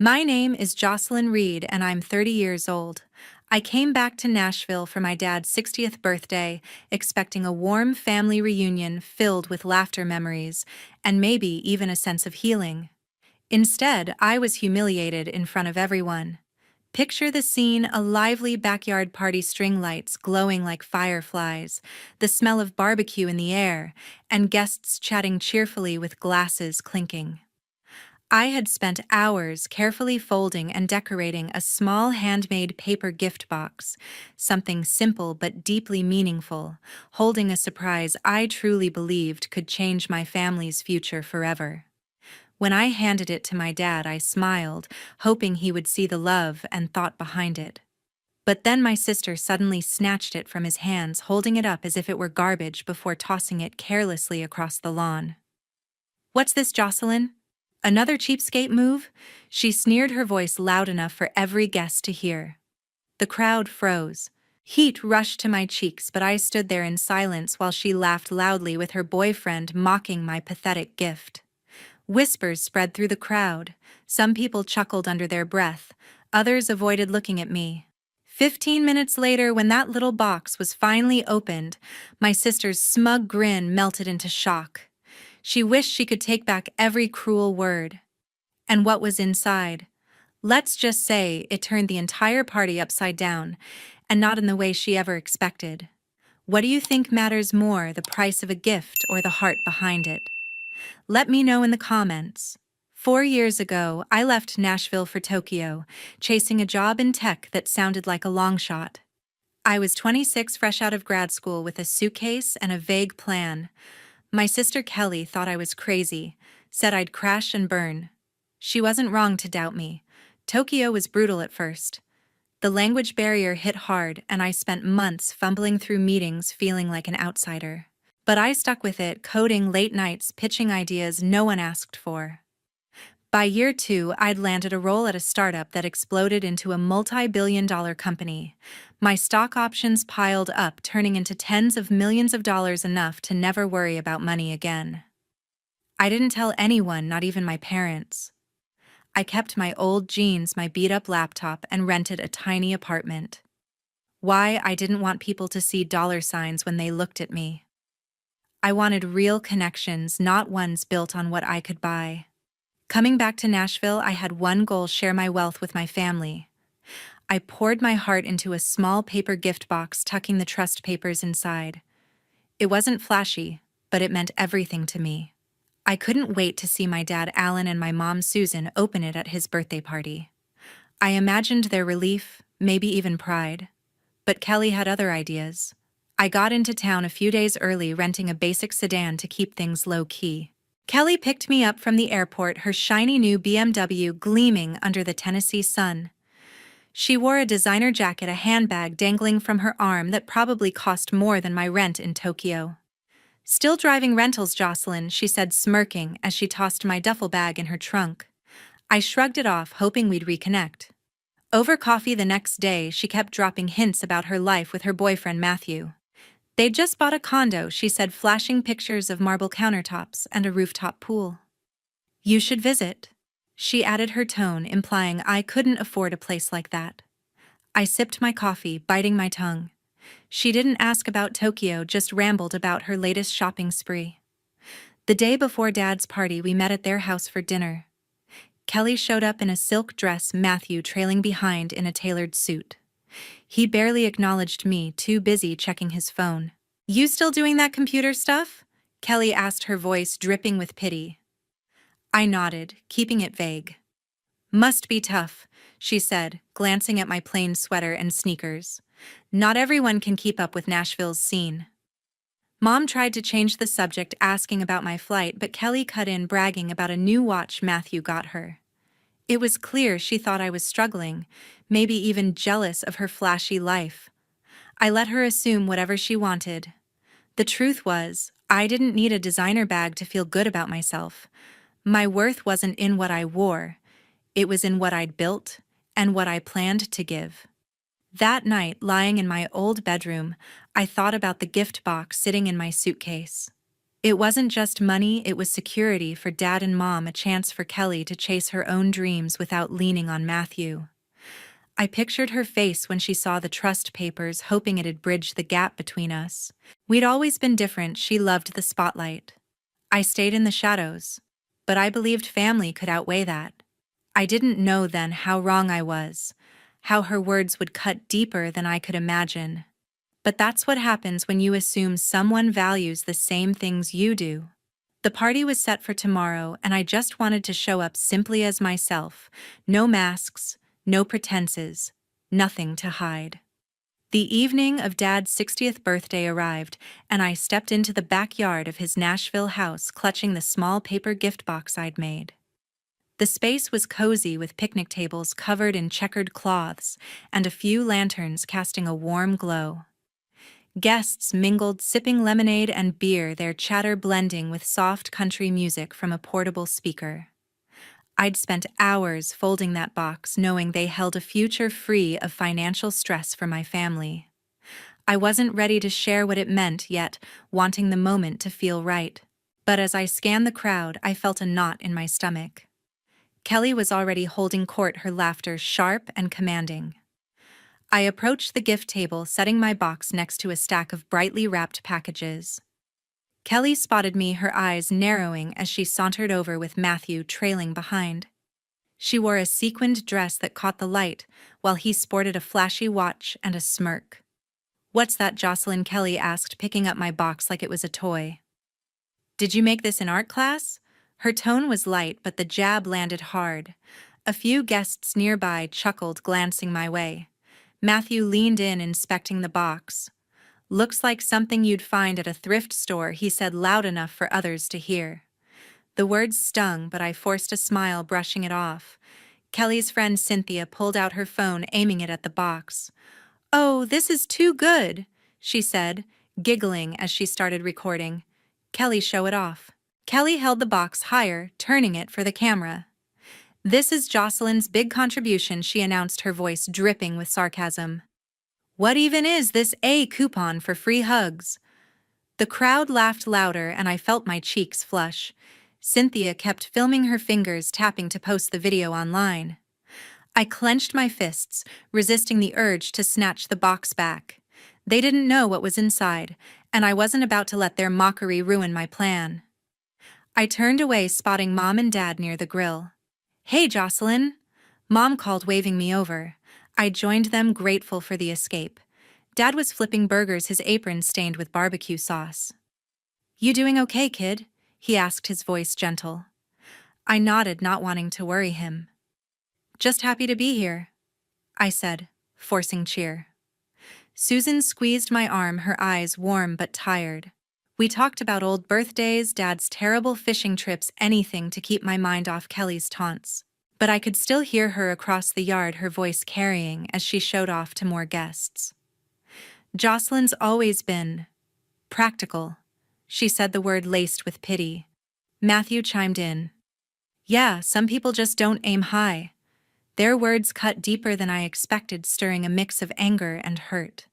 My name is Jocelyn Reed and I'm 30 years old. I came back to Nashville for my dad's 60th birthday, expecting a warm family reunion filled with laughter memories, and maybe even a sense of healing. Instead, I was humiliated in front of everyone. Picture the scene: a lively backyard party, string lights glowing like fireflies, the smell of barbecue in the air, and guests chatting cheerfully with glasses clinking. I had spent hours carefully folding and decorating a small handmade paper gift box, something simple but deeply meaningful, holding a surprise I truly believed could change my family's future forever. When I handed it to my dad, I smiled, hoping he would see the love and thought behind it. But then my sister suddenly snatched it from his hands, holding it up as if it were garbage before tossing it carelessly across the lawn. "What's this, Jocelyn? Another cheapskate move?" She sneered, her voice loud enough for every guest to hear. The crowd froze. Heat rushed to my cheeks, but I stood there in silence while she laughed loudly with her boyfriend mocking my pathetic gift. Whispers spread through the crowd. Some people chuckled under their breath. Others avoided looking at me. 15 minutes later, when that little box was finally opened, my sister's smug grin melted into shock. She wished she could take back every cruel word. And what was inside? Let's just say it turned the entire party upside down, and not in the way she ever expected. What do you think matters more, the price of a gift or the heart behind it? Let me know in the comments. 4 years ago, I left Nashville for Tokyo, chasing a job in tech that sounded like a long shot. I was 26, fresh out of grad school, with a suitcase and a vague plan. My sister Kelly thought I was crazy, said I'd crash and burn. She wasn't wrong to doubt me. Tokyo was brutal at first. The language barrier hit hard, and I spent months fumbling through meetings feeling like an outsider. But I stuck with it, coding late nights, pitching ideas no one asked for. By year 2, I'd landed a role at a startup that exploded into a multi-billion-dollar company. My stock options piled up, turning into tens of millions of dollars, enough to never worry about money again. I didn't tell anyone, not even my parents. I kept my old jeans, my beat-up laptop, and rented a tiny apartment. Why? I didn't want people to see dollar signs when they looked at me. I wanted real connections, not ones built on what I could buy. Coming back to Nashville, I had one goal: share my wealth with my family. I poured my heart into a small paper gift box, tucking the trust papers inside. It wasn't flashy, but it meant everything to me. I couldn't wait to see my dad Alan and my mom Susan open it at his birthday party. I imagined their relief, maybe even pride. But Kelly had other ideas. I got into town a few days early, renting a basic sedan to keep things low-key. Kelly picked me up from the airport, her shiny new BMW gleaming under the Tennessee sun. She wore a designer jacket, a handbag dangling from her arm that probably cost more than my rent in Tokyo. "Still driving rentals, Jocelyn," she said, smirking as she tossed my duffel bag in her trunk. I shrugged it off, hoping we'd reconnect. Over coffee the next day, she kept dropping hints about her life with her boyfriend Matthew. They'd just bought a condo, she said, flashing pictures of marble countertops and a rooftop pool. "You should visit," she added, her tone implying I couldn't afford a place like that. I sipped my coffee, biting my tongue. She didn't ask about Tokyo, just rambled about her latest shopping spree. The day before Dad's party, we met at their house for dinner. Kelly showed up in a silk dress, Matthew trailing behind in a tailored suit. He barely acknowledged me, too busy checking his phone. "You still doing that computer stuff?" Kelly asked, her voice dripping with pity. I nodded, keeping it vague. "Must be tough," she said, glancing at my plain sweater and sneakers. "Not everyone can keep up with Nashville's scene." Mom tried to change the subject, asking about my flight, but Kelly cut in, bragging about a new watch Matthew got her. It was clear she thought I was struggling, maybe even jealous of her flashy life. I let her assume whatever she wanted. The truth was, I didn't need a designer bag to feel good about myself. My worth wasn't in what I wore. It was in what I'd built and what I planned to give. That night, lying in my old bedroom, I thought about the gift box sitting in my suitcase. It wasn't just money, it was security for Dad and Mom, a chance for Kelly to chase her own dreams without leaning on Matthew. I pictured her face when she saw the trust papers, hoping it'd bridge the gap between us. We'd always been different, she loved the spotlight. I stayed in the shadows. But I believed family could outweigh that. I didn't know then how wrong I was, how her words would cut deeper than I could imagine. But that's what happens when you assume someone values the same things you do. The party was set for tomorrow, and I just wanted to show up simply as myself. No masks, no pretenses, nothing to hide. The evening of Dad's 60th birthday arrived, and I stepped into the backyard of his Nashville house, clutching the small paper gift box I'd made. The space was cozy, with picnic tables covered in checkered cloths and a few lanterns casting a warm glow. Guests mingled, sipping lemonade and beer, their chatter blending with soft country music from a portable speaker. I'd spent hours folding that box, knowing they held a future free of financial stress for my family. I wasn't ready to share what it meant yet, wanting the moment to feel right. But as I scanned the crowd, I felt a knot in my stomach. Kelly was already holding court, her laughter sharp and commanding. I approached the gift table, setting my box next to a stack of brightly wrapped packages. Kelly spotted me, her eyes narrowing as she sauntered over with Matthew trailing behind. She wore a sequined dress that caught the light, while he sported a flashy watch and a smirk. "What's that?" Jocelyn Kelly asked, picking up my box like it was a toy. "Did you make this in art class?" Her tone was light, but the jab landed hard. A few guests nearby chuckled, glancing my way. Matthew leaned in, inspecting the box. "Looks like something you'd find at a thrift store," he said, loud enough for others to hear. The words stung, but I forced a smile, brushing it off. Kelly's friend Cynthia pulled out her phone, aiming it at the box. "Oh, this is too good," she said, giggling as she started recording. "Kelly, show it off." Kelly held the box higher, turning it for the camera. "This is Jocelyn's big contribution," she announced, her voice dripping with sarcasm. "What even is this? A coupon for free hugs?" The crowd laughed louder, and I felt my cheeks flush. Cynthia kept filming, her fingers tapping to post the video online. I clenched my fists, resisting the urge to snatch the box back. They didn't know what was inside, and I wasn't about to let their mockery ruin my plan. I turned away, spotting Mom and Dad near the grill. "Hey, Jocelyn," Mom called, waving me over. I joined them, grateful for the escape. Dad was flipping burgers, his apron stained with barbecue sauce. "You doing okay, kid?" he asked, his voice gentle. I nodded, not wanting to worry him. "Just happy to be here," I said, forcing cheer. Susan squeezed my arm, her eyes warm but tired. We talked about old birthdays, Dad's terrible fishing trips, anything to keep my mind off Kelly's taunts. But I could still hear her across the yard, her voice carrying as she showed off to more guests. "Jocelyn's always been practical," she said, the word laced with pity. Matthew chimed in. "Yeah, some people just don't aim high." Their words cut deeper than I expected, stirring a mix of anger and hurt.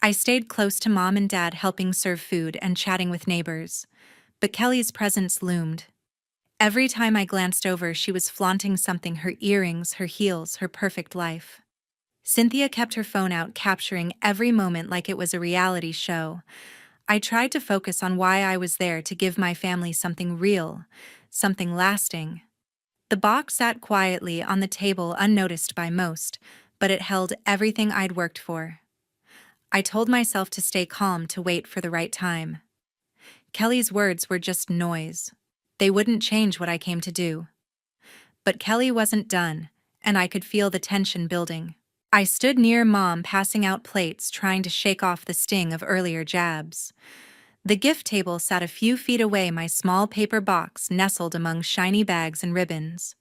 I stayed close to Mom and Dad, helping serve food and chatting with neighbors. But Kelly's presence loomed. Every time I glanced over, she was flaunting something: her earrings, her heels, her perfect life. Cynthia kept her phone out, capturing every moment like it was a reality show. I tried to focus on why I was there: to give my family something real, something lasting. The box sat quietly on the table, unnoticed by most, but it held everything I'd worked for. I told myself to stay calm, to wait for the right time. Kelly's words were just noise. They wouldn't change what I came to do. But Kelly wasn't done, and I could feel the tension building. I stood near Mom, passing out plates, trying to shake off the sting of earlier jabs. The gift table sat a few feet away, my small paper box nestled among shiny bags and ribbons.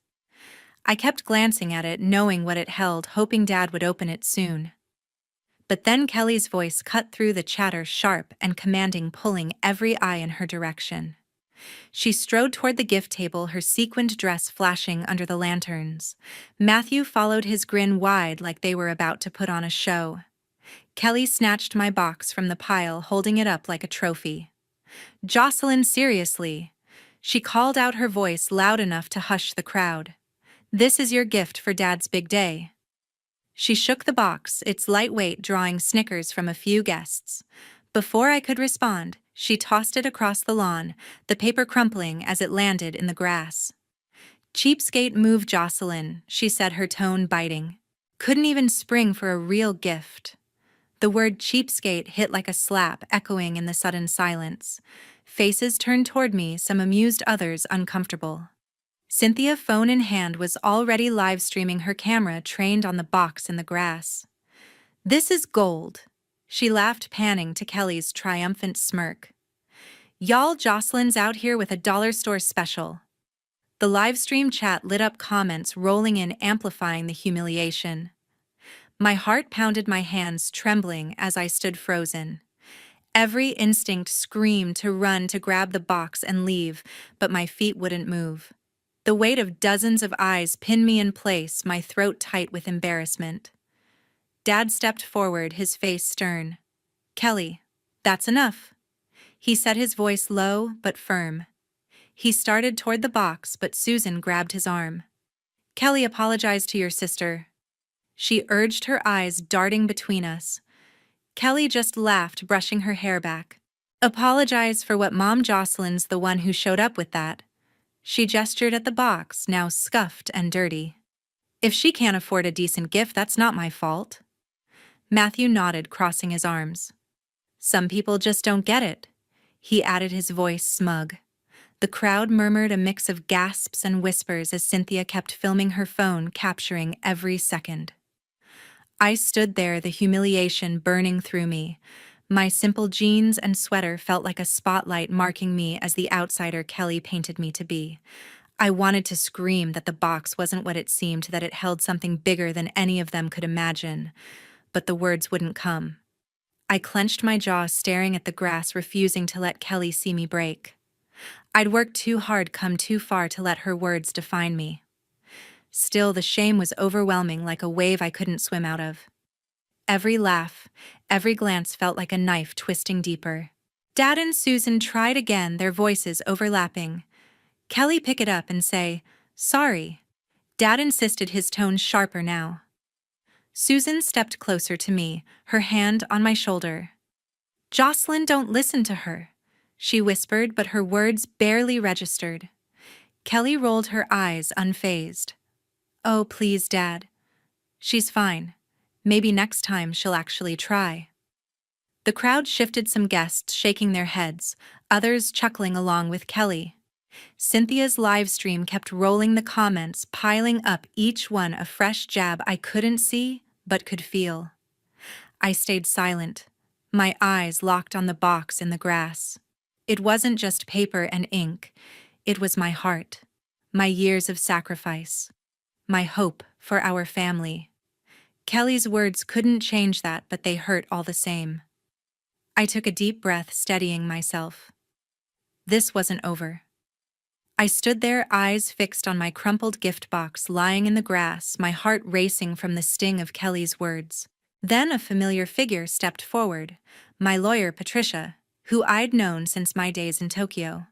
I kept glancing at it, knowing what it held, hoping Dad would open it soon. But then Kelly's voice cut through the chatter, sharp and commanding, pulling every eye in her direction. She strode toward the gift table, her sequined dress flashing under the lanterns. Matthew followed, his grin wide, like they were about to put on a show. Kelly snatched my box from the pile, holding it up like a trophy. Jocelyn, seriously. She called out, her voice loud enough to hush the crowd. This is your gift for Dad's big day. She shook the box, its lightweight drawing snickers from a few guests. Before I could respond, she tossed it across the lawn, the paper crumpling as it landed in the grass. Cheapskate move, Jocelyn, she said, her tone biting. Couldn't even spring for a real gift. The word cheapskate hit like a slap, echoing in the sudden silence. Faces turned toward me, some amused, others uncomfortable. Cynthia, phone in hand, was already live streaming, her camera trained on the box in the grass. This is gold, she laughed, panning to Kelly's triumphant smirk. Y'all, Jocelyn's out here with a dollar store special. The live stream chat lit up, comments rolling in, amplifying the humiliation. My heart pounded, my hands trembling as I stood frozen. Every instinct screamed to run, to grab the box and leave, but my feet wouldn't move. The weight of dozens of eyes pinned me in place, my throat tight with embarrassment. Dad stepped forward, his face stern. Kelly, that's enough. He said, his voice low but firm. He started toward the box, but Susan grabbed his arm. Kelly, apologize to your sister, she urged, her eyes darting between us. Kelly just laughed, brushing her hair back. Apologize for what, Mom? Jocelyn's the one who showed up with that. She gestured at the box, now scuffed and dirty. If she can't afford a decent gift, that's not my fault. Matthew nodded, crossing his arms. Some people just don't get it, he added, his voice smug. The crowd murmured, a mix of gasps and whispers, as Cynthia kept filming her phone, capturing every second. I stood there, the humiliation burning through me. My simple jeans and sweater felt like a spotlight marking me as the outsider Kelly painted me to be. I wanted to scream that the box wasn't what it seemed, that it held something bigger than any of them could imagine, but the words wouldn't come. I clenched my jaw, staring at the grass, refusing to let Kelly see me break. I'd worked too hard, come too far to let her words define me. Still, the shame was overwhelming, like a wave I couldn't swim out of. Every laugh, every glance felt like a knife twisting deeper. Dad and Susan tried again, their voices overlapping. Kelly, pick it up and say, sorry. Dad insisted, his tone sharper now. Susan stepped closer to me, her hand on my shoulder. Jocelyn, don't listen to her, she whispered, but her words barely registered. Kelly rolled her eyes, unfazed. Oh, please, Dad. She's fine. Maybe next time she'll actually try. The crowd shifted, some guests shaking their heads, others chuckling along with Kelly. Cynthia's live stream kept rolling, the comments piling up, each one a fresh jab I couldn't see but could feel. I stayed silent, my eyes locked on the box in the grass. It wasn't just paper and ink, it was my heart, my years of sacrifice, my hope for our family. Kelly's words couldn't change that, but they hurt all the same. I took a deep breath, steadying myself. This wasn't over. I stood there, eyes fixed on my crumpled gift box lying in the grass, my heart racing from the sting of Kelly's words. Then a familiar figure stepped forward, my lawyer, Patricia, who I'd known since my days in Tokyo.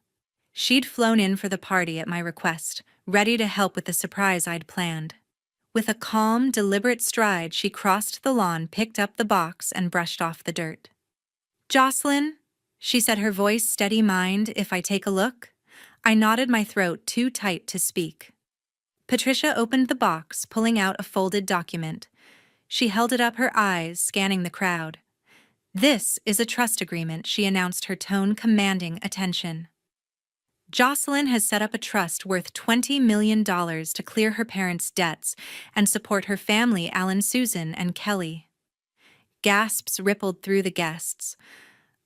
She'd flown in for the party at my request, ready to help with the surprise I'd planned. With a calm, deliberate stride, she crossed the lawn, picked up the box, and brushed off the dirt. Jocelyn, she said, her voice steady. Mind if I take a look? I nodded, my throat too tight to speak. Patricia opened the box, pulling out a folded document. She held it up, her eyes scanning the crowd. This is a trust agreement, she announced, her tone commanding attention. Jocelyn has set up a trust worth $20 million to clear her parents' debts and support her family, Alan, Susan, and Kelly. Gasps rippled through the guests.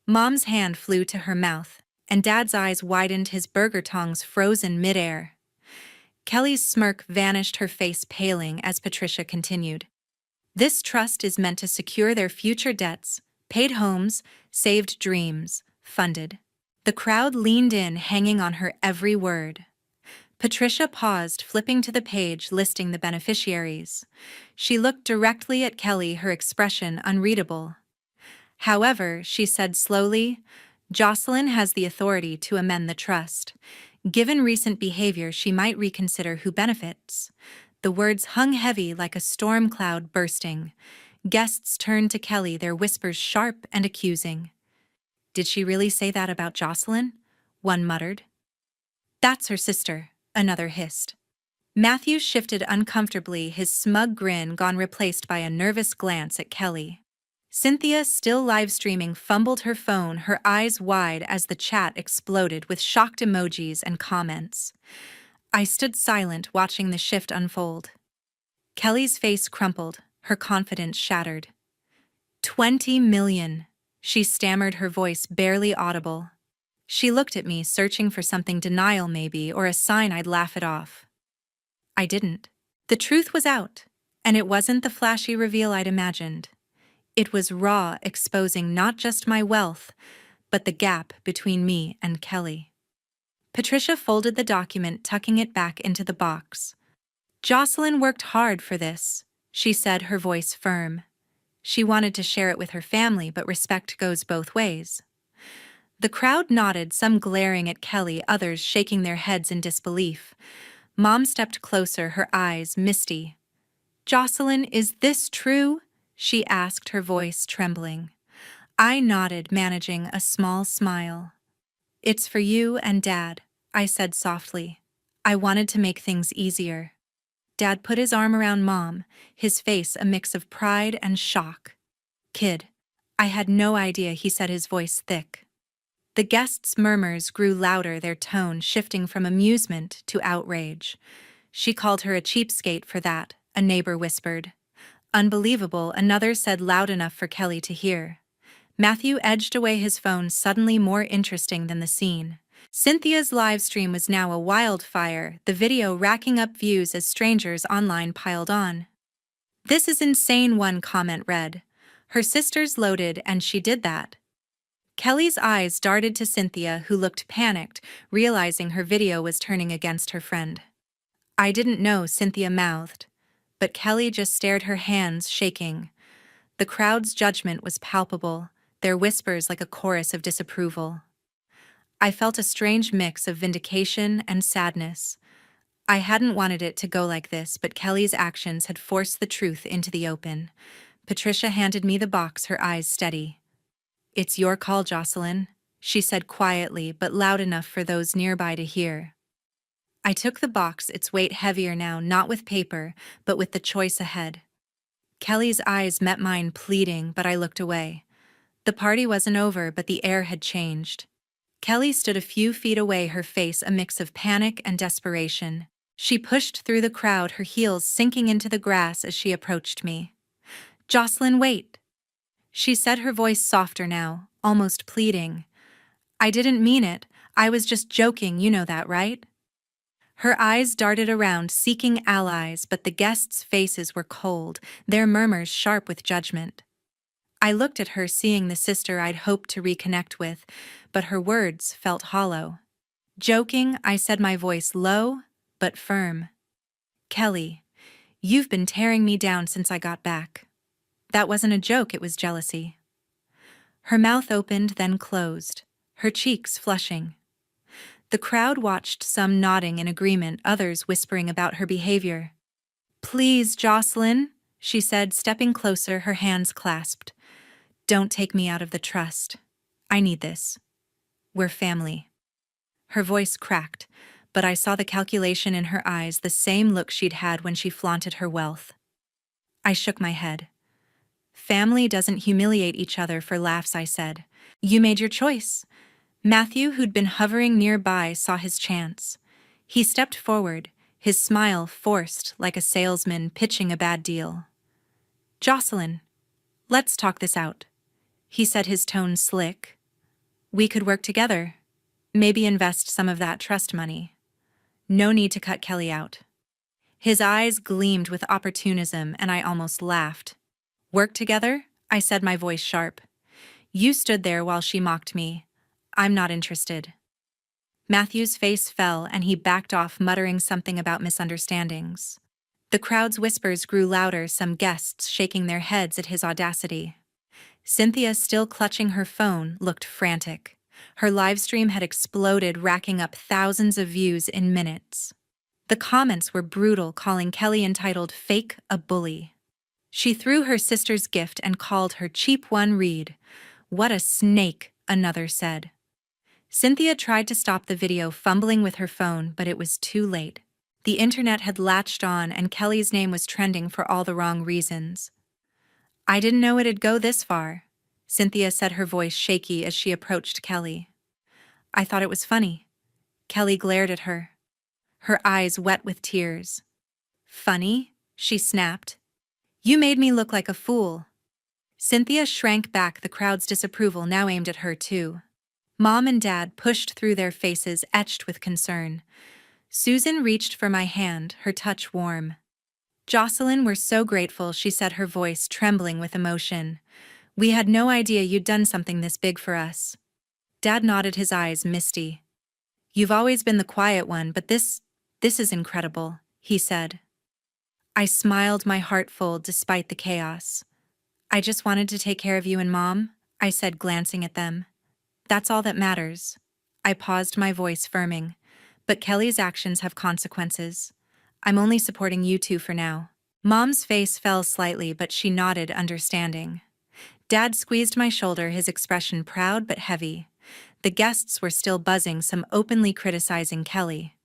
Mom's hand flew to her mouth, and Dad's eyes widened, his burger tongs frozen midair. Kelly's smirk vanished, her face paling, as Patricia continued. This trust is meant to secure their future debts, paid homes, saved dreams, funded. The crowd leaned in, hanging on her every word. Patricia paused, flipping to the page listing the beneficiaries. She looked directly at Kelly, her expression unreadable. However, she said slowly, Jocelyn has the authority to amend the trust. Given recent behavior, she might reconsider who benefits. The words hung heavy like a storm cloud bursting. Guests turned to Kelly, their whispers sharp and accusing. Did she really say that about Jocelyn? One muttered. That's her sister, another hissed. Matthew shifted uncomfortably, his smug grin gone replaced by a nervous glance at Kelly. Cynthia, still live streaming, fumbled her phone, her eyes wide as the chat exploded with shocked emojis and comments. I stood silent, watching the shift unfold. Kelly's face crumpled, her confidence shattered. 20 million, she stammered, her voice barely audible. She looked at me, searching for something, denial maybe, or a sign I'd laugh it off. I didn't. The truth was out, and it wasn't the flashy reveal I'd imagined. It was raw, exposing not just my wealth, but the gap between me and Kelly. Patricia folded the document, tucking it back into the box. Jocelyn worked hard for this, she said, her voice firm. She wanted to share it with her family, but respect goes both ways. The crowd nodded, some glaring at Kelly, others shaking their heads in disbelief. Mom stepped closer, her eyes misty. Jocelyn, is this true? She asked, her voice trembling. I nodded, managing a small smile. It's for you and Dad, I said softly. I wanted to make things easier. Dad put his arm around Mom, his face a mix of pride and shock. Kid, I had no idea, he said, his voice thick. The guests' murmurs grew louder, their tone shifting from amusement to outrage. She called her a cheapskate for that, a neighbor whispered. Unbelievable, another said, loud enough for Kelly to hear. Matthew edged away, his phone suddenly more interesting than the scene. Cynthia's live stream was now a wildfire, the video racking up views as strangers online piled on. This is insane, one comment read. Her sisters loaded, and she did that. Kelly's eyes darted to Cynthia, who looked panicked, realizing her video was turning against her friend. I didn't know, Cynthia mouthed. But Kelly just stared, her hands shaking. The crowd's judgment was palpable, their whispers like a chorus of disapproval. I felt a strange mix of vindication and sadness. I hadn't wanted it to go like this, but Kelly's actions had forced the truth into the open. Patricia handed me the box, her eyes steady. It's your call, Jocelyn, she said quietly but loud enough for those nearby to hear. I took the box, its weight heavier now, not with paper, but with the choice ahead. Kelly's eyes met mine, pleading, but I looked away. The party wasn't over, but the air had changed. Kelly stood a few feet away, her face a mix of panic and desperation. She pushed through the crowd, her heels sinking into the grass as she approached me. Jocelyn, wait, she said, her voice softer now, almost pleading. I didn't mean it. I was just joking, you know that, right? Her eyes darted around, seeking allies, but the guests' faces were cold, their murmurs sharp with judgment. I looked at her, seeing the sister I'd hoped to reconnect with, but her words felt hollow. Joking, I said, my voice low but firm. Kelly, you've been tearing me down since I got back. That wasn't a joke, it was jealousy. Her mouth opened, then closed, her cheeks flushing. The crowd watched, some nodding in agreement, others whispering about her behavior. Please, Jocelyn, she said, stepping closer, her hands clasped. Don't take me out of the trust. I need this. We're family. Her voice cracked, but I saw the calculation in her eyes, the same look she'd had when she flaunted her wealth. I shook my head. Family doesn't humiliate each other for laughs, I said. You made your choice. Matthew, who'd been hovering nearby, saw his chance. He stepped forward, his smile forced like a salesman pitching a bad deal. Jocelyn, let's talk this out, he said, his tone slick. We could work together, maybe invest some of that trust money. No need to cut Kelly out. His eyes gleamed with opportunism, and I almost laughed. Work together? I said, my voice sharp. You stood there while she mocked me. I'm not interested. Matthew's face fell, and he backed off, muttering something about misunderstandings. The crowd's whispers grew louder, some guests shaking their heads at his audacity. Cynthia, still clutching her phone, looked frantic. Her livestream had exploded, racking up thousands of views in minutes. The comments were brutal, calling Kelly entitled "fake" a bully. She threw her sister's gift and called her cheap one Reed. "What a snake," another said. Cynthia tried to stop the video, fumbling with her phone, but it was too late. The internet had latched on, and Kelly's name was trending for all the wrong reasons. "I didn't know it'd go this far," Cynthia said, her voice shaky as she approached Kelly. "I thought it was funny." Kelly glared at her, her eyes wet with tears. "Funny?" she snapped. "You made me look like a fool." Cynthia shrank back, the crowd's disapproval now aimed at her too. Mom and Dad pushed through, their faces etched with concern. Susan reached for my hand, her touch warm. "Jocelyn, we're so grateful," she said, her voice trembling with emotion. "We had no idea you'd done something this big for us." Dad nodded, his eyes misty. "You've always been the quiet one, but this is incredible," he said. I smiled, my heart full despite the chaos. "I just wanted to take care of you and Mom," I said, glancing at them. "That's all that matters." I paused, my voice firming. "But Kelly's actions have consequences. I'm only supporting you two for now." Mom's face fell slightly, but she nodded, understanding. Dad squeezed my shoulder, his expression proud but heavy. The guests were still buzzing, some openly criticizing Kelly.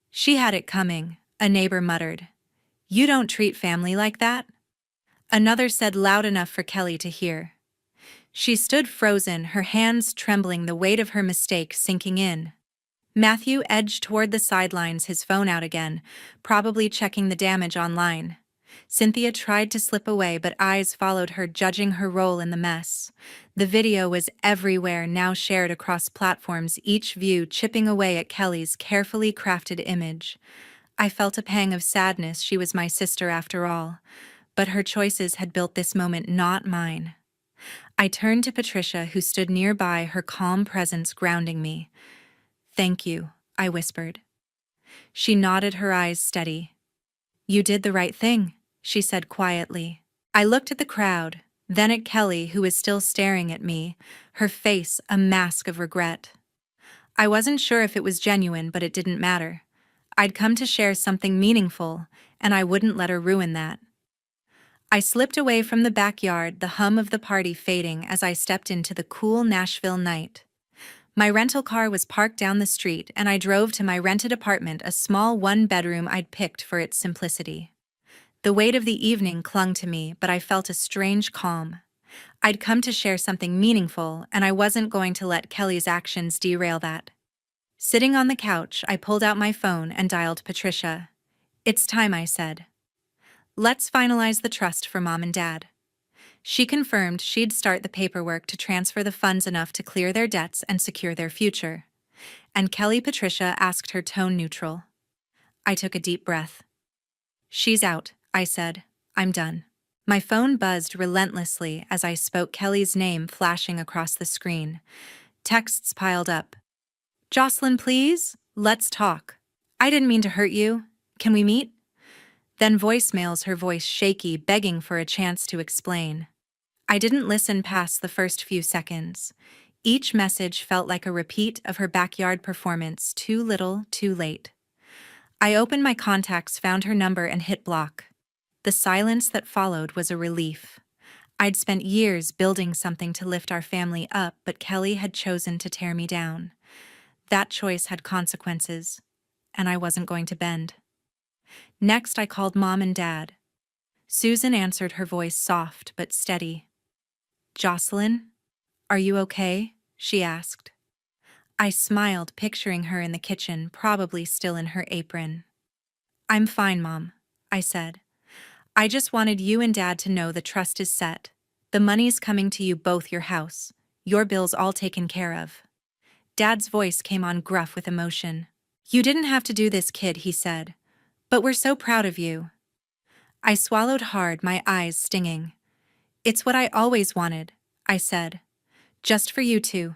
"She had it coming," a neighbor muttered. "You don't treat family like that." Another said, loud enough for Kelly to hear. She stood frozen, her hands trembling, the weight of her mistake sinking in. Matthew edged toward the sidelines, his phone out again, probably checking the damage online. Cynthia tried to slip away, but eyes followed her, judging her role in the mess. The video was everywhere, now shared across platforms, each view chipping away at Kelly's carefully crafted image. I felt a pang of sadness. She was my sister after all, but her choices had built this moment, not mine. I turned to Patricia, who stood nearby, her calm presence grounding me. "Thank you," I whispered. She nodded, her eyes steady. "You did the right thing," she said quietly. I looked at the crowd, then at Kelly, who was still staring at me, her face a mask of regret. I wasn't sure if it was genuine, but it didn't matter. I'd come to share something meaningful, and I wouldn't let her ruin that. I slipped away from the backyard, the hum of the party fading as I stepped into the cool Nashville night. My rental car was parked down the street, and I drove to my rented apartment, a small one-bedroom I'd picked for its simplicity. The weight of the evening clung to me, but I felt a strange calm. I'd come to share something meaningful, and I wasn't going to let Kelly's actions derail that. Sitting on the couch, I pulled out my phone and dialed Patricia. "It's time," I said. "Let's finalize the trust for Mom and Dad." She confirmed she'd start the paperwork to transfer the funds enough to clear their debts and secure their future. And Kelly, Patricia asked, her tone neutral. I took a deep breath. "She's out," I said. "I'm done." My phone buzzed relentlessly as I spoke, Kelly's name flashing across the screen. Texts piled up. "Jocelyn, please, let's talk. I didn't mean to hurt you. Can we meet?" Then voicemails, her voice shaky, begging for a chance to explain. I didn't listen past the first few seconds. Each message felt like a repeat of her backyard performance, too little, too late. I opened my contacts, found her number, and hit block. The silence that followed was a relief. I'd spent years building something to lift our family up, but Kelly had chosen to tear me down. That choice had consequences, and I wasn't going to bend. Next, I called Mom and Dad. Susan answered, her voice soft but steady. "Jocelyn, are you okay?" she asked. I smiled, picturing her in the kitchen, probably still in her apron. "I'm fine, Mom," I said. "I just wanted you and Dad to know the trust is set. The money's coming to you both, your house, your bills all taken care of." Dad's voice came on gruff with emotion. "You didn't have to do this, kid," he said. "But we're so proud of you." I swallowed hard, my eyes stinging. "It's what I always wanted," I said. "Just for you two."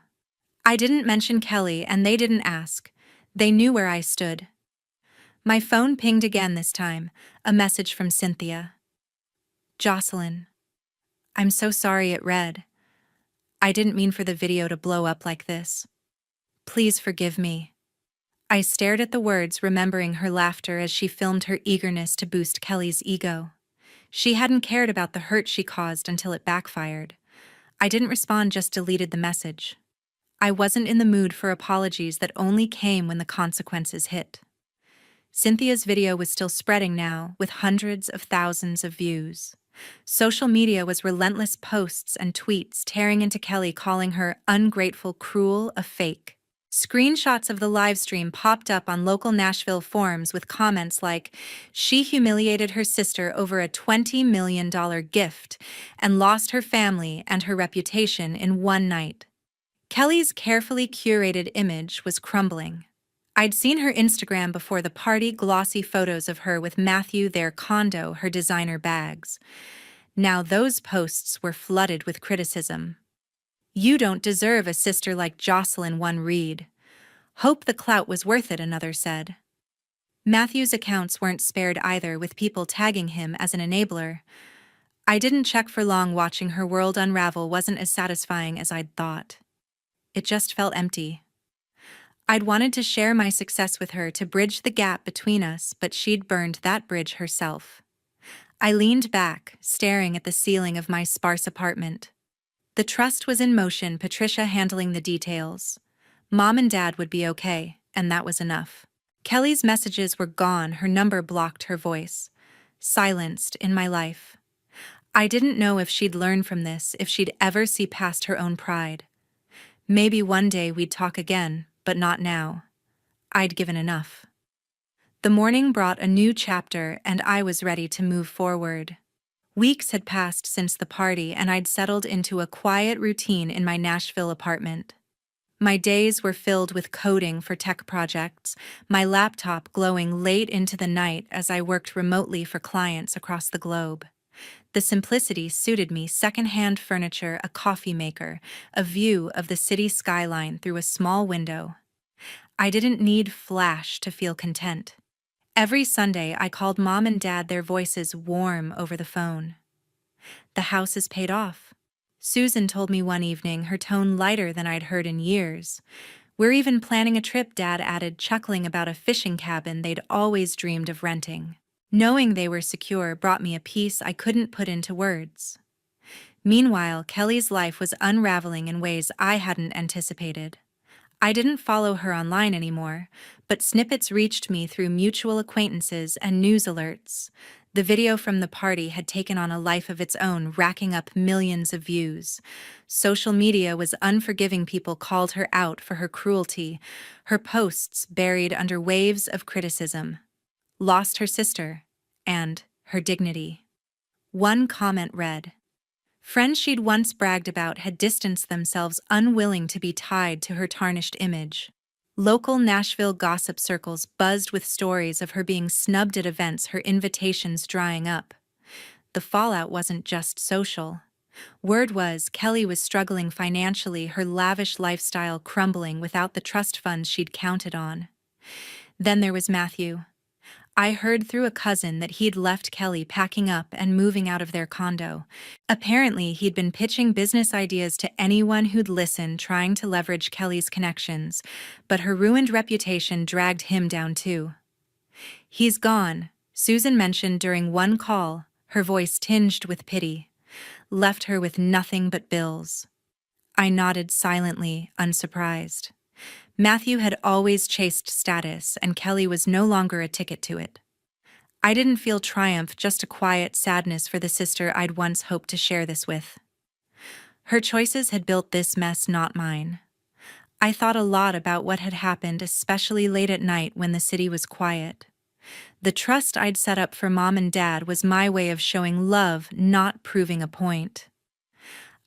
I didn't mention Kelly, and they didn't ask. They knew where I stood. My phone pinged again, this time, a message from Cynthia. "Jocelyn, I'm so sorry," it read. "I didn't mean for the video to blow up like this." Please forgive me. I stared at the words, remembering her laughter as she filmed her eagerness to boost Kelly's ego. She hadn't cared about the hurt she caused until it backfired. I didn't respond, just deleted the message. I wasn't in the mood for apologies that only came when the consequences hit. Cynthia's video was still spreading now, with hundreds of thousands of views. Social media was relentless, posts and tweets tearing into Kelly, calling her ungrateful, cruel, a fake. Screenshots of the livestream popped up on local Nashville forums with comments like, "She humiliated her sister over a $20 million gift and lost her family and her reputation in one night." Kelly's carefully curated image was crumbling. I'd seen her Instagram before the party, glossy photos of her with Matthew, their condo, her designer bags. Now those posts were flooded with criticism. "You don't deserve a sister like Jocelyn," one read. "Hope the clout was worth it," another said. Matthew's accounts weren't spared either, with people tagging him as an enabler. I didn't check for long. Watching her world unravel wasn't as satisfying as I'd thought. It just felt empty. I'd wanted to share my success with her, to bridge the gap between us, but she'd burned that bridge herself. I leaned back, staring at the ceiling of my sparse apartment. The trust was in motion, Patricia handling the details. Mom and Dad would be okay, and that was enough. Kelly's messages were gone, her number blocked, her voice silenced in my life. I didn't know if she'd learn from this, if she'd ever see past her own pride. Maybe one day we'd talk again, but not now. I'd given enough. The morning brought a new chapter, and I was ready to move forward. Weeks had passed since the party, and I'd settled into a quiet routine in my Nashville apartment. My days were filled with coding for tech projects, my laptop glowing late into the night as I worked remotely for clients across the globe. The simplicity suited me: secondhand furniture, a coffee maker, a view of the city skyline through a small window. I didn't need flash to feel content. Every Sunday, I called Mom and Dad, their voices warm over the phone. "The house is paid off," Susan told me one evening, her tone lighter than I'd heard in years. "We're even planning a trip," Dad added, chuckling about a fishing cabin they'd always dreamed of renting. Knowing they were secure brought me a peace I couldn't put into words. Meanwhile, Kelly's life was unraveling in ways I hadn't anticipated. I didn't follow her online anymore, but snippets reached me through mutual acquaintances and news alerts. The video from the party had taken on a life of its own, racking up millions of views. Social media was unforgiving. People called her out for her cruelty, her posts buried under waves of criticism. Lost her sister, and her dignity. One comment read, "Friends she'd once bragged about had distanced themselves, unwilling to be tied to her tarnished image." Local Nashville gossip circles buzzed with stories of her being snubbed at events, her invitations drying up. The fallout wasn't just social. Word was Kelly was struggling financially, her lavish lifestyle crumbling without the trust funds she'd counted on. Then there was Matthew. I heard through a cousin that he'd left Kelly, packing up and moving out of their condo. Apparently, he'd been pitching business ideas to anyone who'd listen, trying to leverage Kelly's connections, but her ruined reputation dragged him down too. "He's gone," Susan mentioned during one call, her voice tinged with pity. "Left her with nothing but bills." I nodded silently, unsurprised. Matthew had always chased status, and Kelly was no longer a ticket to it. I didn't feel triumph, just a quiet sadness for the sister I'd once hoped to share this with. Her choices had built this mess, not mine. I thought a lot about what had happened, especially late at night when the city was quiet. The trust I'd set up for Mom and Dad was my way of showing love, not proving a point.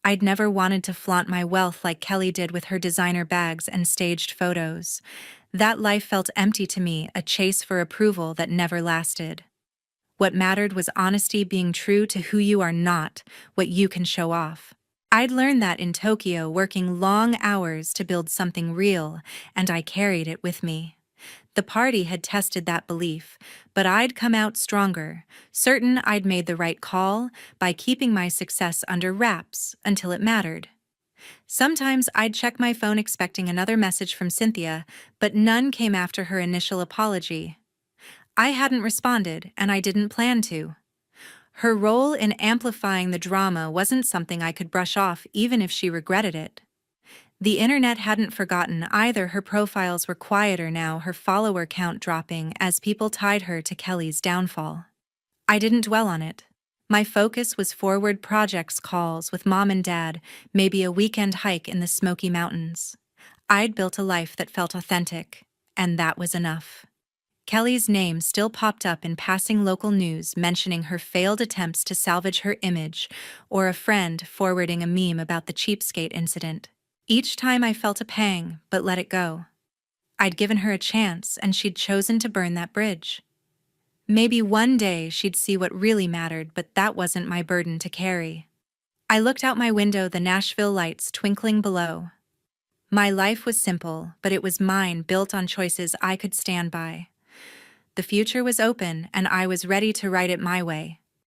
I'd never wanted to flaunt my wealth like Kelly did with her designer bags and staged photos. That life felt empty to me, a chase for approval that never lasted. What mattered was honesty, being true to who you are, not what you can show off. I'd learned that in Tokyo, working long hours to build something real, and I carried it with me. The party had tested that belief, but I'd come out stronger, certain I'd made the right call by keeping my success under wraps until it mattered. Sometimes I'd check my phone expecting another message from Cynthia, but none came after her initial apology. I hadn't responded, and I didn't plan to. Her role in amplifying the drama wasn't something I could brush off even if she regretted it. The internet hadn't forgotten either. Her profiles were quieter now, her follower count dropping as people tied her to Kelly's downfall. I didn't dwell on it. My focus was forward projects, calls with mom and dad, maybe a weekend hike in the Smoky Mountains. I'd built a life that felt authentic, and that was enough. Kelly's name still popped up in passing local news mentioning her failed attempts to salvage her image, or a friend forwarding a meme about the Cheapskate incident. Each time I felt a pang, but let it go. I'd given her a chance, and she'd chosen to burn that bridge. Maybe one day she'd see what really mattered, but that wasn't my burden to carry. I looked out my window, the Nashville lights twinkling below. My life was simple, but it was mine, built on choices I could stand by. The future was open, and I was ready to write it my way.